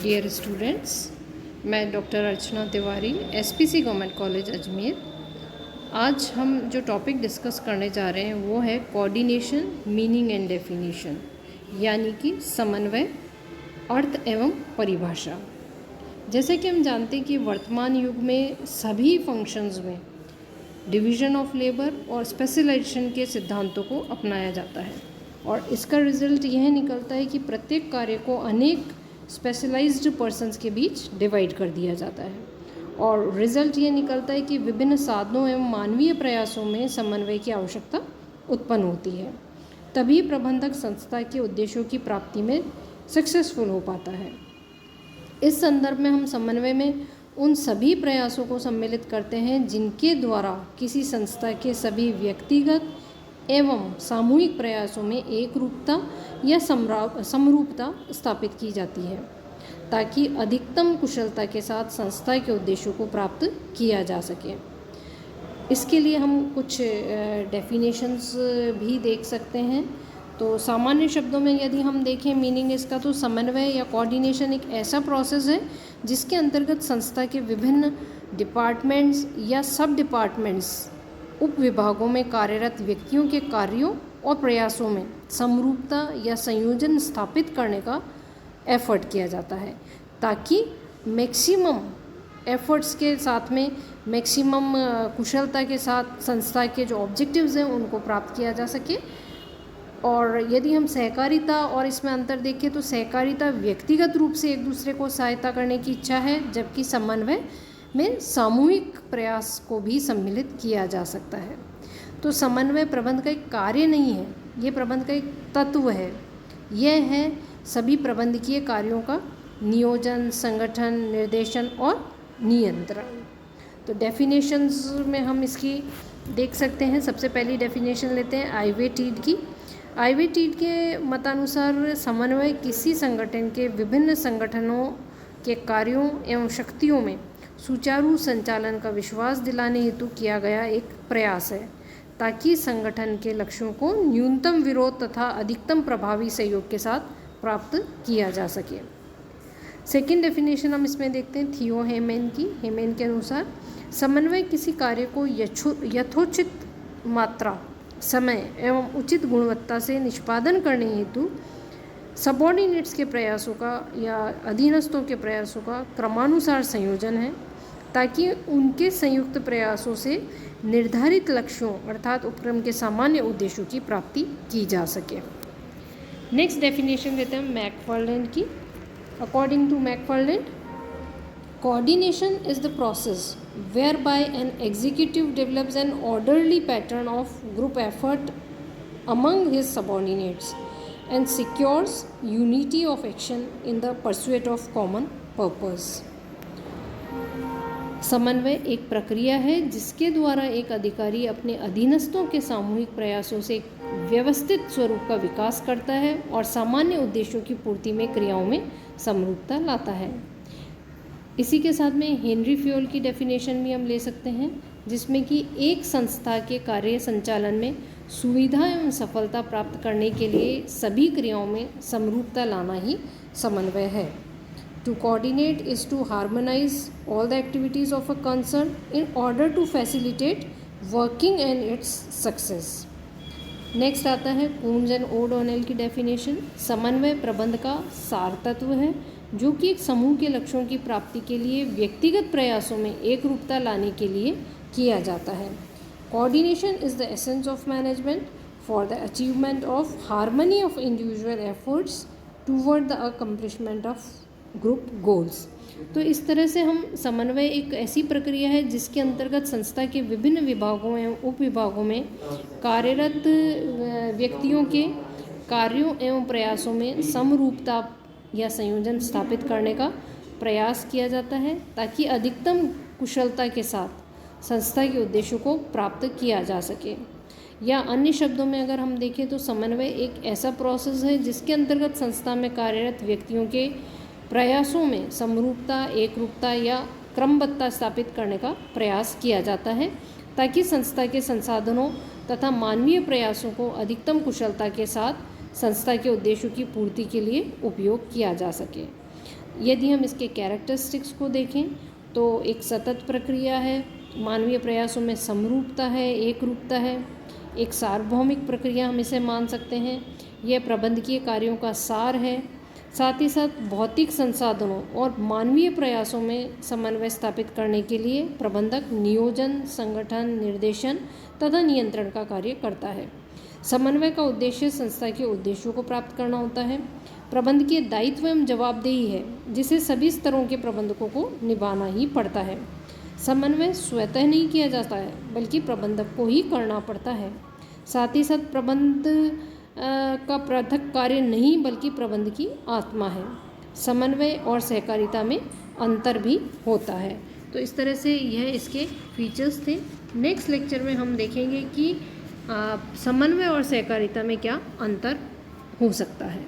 Dear students, मैं doctor Archana Tiwari, SPC government college Ajmer. आज हम जो टॉपिक डिस्कस करने जा रहे हैं वो है कोऑर्डिनेशन, मीनिंग एंड डेफिनेशन, यानी कि समन्वय, अर्थ एवं परिभाषा। जैसे कि हम जानते हैं कि वर्तमान युग में सभी फंक्शंस में डिवीज़न ऑफ लेबर और स्पेशलाइजेशन के सिद्धांतों को अपनाया जाता है और इसका रिजल्ट यह निकलता है कि प्रत्येक कार्य को अनेक स्पेशलाइज्ड पर्सन्स के बीच डिवाइड कर दिया जाता है और रिजल्ट ये निकलता है कि विभिन्न साधनों एवं मानवीय प्रयासों में समन्वय की आवश्यकता उत्पन्न होती है। तभी प्रबंधक संस्था के उद्देश्यों की प्राप्ति में सक्सेसफुल हो पाता है। इस संदर्भ में हम समन्वय में उन सभी प्रयासों को सम्मिलित करते हैं जिनके द्वारा किसी संस्था के सभी व्यक्तिगत एवं सामूहिक प्रयासों में एक रूपता या समरूपता स्थापित की जाती है ताकि अधिकतम कुशलता के साथ संस्था के उद्देश्यों को प्राप्त किया जा सके। इसके लिए हम कुछ डेफिनेशंस भी देख सकते हैं। तो सामान्य शब्दों में यदि हम देखें मीनिंग इसका, तो समन्वय या कोऑर्डिनेशन एक ऐसा प्रोसेस है जिसके अंतर्गत संस्था के विभिन्न डिपार्टमेंट्स या सब डिपार्टमेंट्स, उप विभागों में कार्यरत व्यक्तियों के कार्यों और प्रयासों में समरूपता या संयोजन स्थापित करने का एफर्ट किया जाता है ताकि मैक्सिमम एफर्ट्स के साथ में मैक्सिमम कुशलता के साथ संस्था के जो ऑब्जेक्टिव्स हैं उनको प्राप्त किया जा सके। और यदि हम सहकारिता और इसमें अंतर देखें तो सहकारिता व्यक्तिगत रूप से एक दूसरे को सहायता करने की इच्छा है, जबकि समन्वय में सामूहिक प्रयास को भी सम्मिलित किया जा सकता है। तो समन्वय प्रबंध का एक कार्य नहीं है, ये प्रबंध का एक तत्व है। यह है सभी प्रबंधकीय कार्यों का नियोजन, संगठन, निर्देशन और नियंत्रण। तो डेफिनेशंस में हम इसकी देख सकते हैं। सबसे पहली डेफिनेशन लेते हैं आइवे टीड की। आइवे टीड के मतानुसार समन्वय किसी संगठन के विभिन्न संगठनों के कार्यों एवं शक्तियों में सुचारू संचालन का विश्वास दिलाने हेतु किया गया एक प्रयास है ताकि संगठन के लक्ष्यों को न्यूनतम विरोध तथा अधिकतम प्रभावी सहयोग के साथ प्राप्त किया जा सके। सेकेंड डेफिनेशन हम इसमें देखते हैं थियो हेमन की। हेमन के अनुसार समन्वय किसी कार्य को यथोचित मात्रा, समय एवं उचित गुणवत्ता से निष्पादन करने हेतु सबऑर्डिनेट्स के प्रयासों का या अधीनस्थों के प्रयासों का क्रमानुसार संयोजन है ताकि उनके संयुक्त प्रयासों से निर्धारित लक्ष्यों अर्थात उपक्रम के सामान्य उद्देश्यों की प्राप्ति की जा सके। नेक्स्ट डेफिनेशन देते हैं मैकफार्लैंड की। According to McFarland, coordination is the process whereby an executive develops an orderly pattern of group effort among his subordinates and secures unity of action in the pursuit of common purpose. समन्वय एक प्रक्रिया है जिसके द्वारा एक अधिकारी अपने अधीनस्थों के सामूहिक प्रयासों से एक व्यवस्थित स्वरूप का विकास करता है और सामान्य उद्देश्यों की पूर्ति में क्रियाओं में समरूपता लाता है। इसी के साथ में हेनरी फ्योल की डेफिनेशन भी हम ले सकते हैं जिसमें कि एक संस्था के कार्य संचालन में सुविधा एवं सफलता प्राप्त करने के लिए सभी क्रियाओं में समरूपता लाना ही समन्वय है। To coordinate is to harmonise all the activities of a concern in order to facilitate working and its success. Next आता है कून्स एंड ओडोनेल की डेफिनेशन। समन्वय प्रबंध का सार तत्व है जो कि एक समूह के लक्ष्यों की प्राप्ति के लिए व्यक्तिगत प्रयासों में एक रूपता लाने के लिए किया जाता है। Coordination is the essence of management for the achievement of harmony of individual efforts toward the accomplishment of group goals. तो इस तरह से हम समन्वय एक ऐसी प्रक्रिया है जिसके अंतर्गत संस्था के विभिन्न विभागों एवं उप विभागों में कार्यरत व्यक्तियों के कार्यों एवं प्रयासों में समरूपता या संयोजन स्थापित करने का प्रयास किया जाता है ताकि अधिकतम कुशलता के साथ संस्था के उद्देश्यों को प्राप्त किया जा सके। या अन्य शब्दों में अगर हम देखें तो समन्वय एक ऐसा प्रोसेस है जिसके अंतर्गत संस्था में कार्यरत व्यक्तियों के प्रयासों में समरूपता, एकरूपता या क्रमबद्धता स्थापित करने का प्रयास किया जाता है ताकि संस्था के संसाधनों तथा मानवीय प्रयासों को अधिकतम कुशलता के साथ संस्था के उद्देश्यों की पूर्ति के लिए उपयोग किया जा सके। यदि हम इसके कैरेक्टरिस्टिक्स को देखें तो एक सतत प्रक्रिया है, मानवीय प्रयासों में समरूपता है, एकरूपता है, एक सार्वभौमिक प्रक्रिया हम इसे मान सकते हैं। यह प्रबंधकीय कार्यों का सार है। साथ ही साथ भौतिक संसाधनों और मानवीय प्रयासों में समन्वय स्थापित करने के लिए प्रबंधक नियोजन, संगठन, निर्देशन तथा नियंत्रण का कार्य करता है। समन्वय का उद्देश्य संस्था के उद्देश्यों को प्राप्त करना होता है। प्रबंधकीय दायित्व एवं जवाबदेही है जिसे सभी स्तरों के प्रबंधकों को निभाना ही पड़ता है। समन्वय स्वतः नहीं किया जाता है बल्कि प्रबंधक को ही करना पड़ता है। साथ ही साथ प्रबंध का पृथक कार्य नहीं बल्कि प्रबंध की आत्मा है। समन्वय और सहकारिता में अंतर भी होता है। तो इस तरह से यह इसके फीचर्स थे। नेक्स्ट लेक्चर में हम देखेंगे कि समन्वय और सहकारिता में क्या अंतर हो सकता है।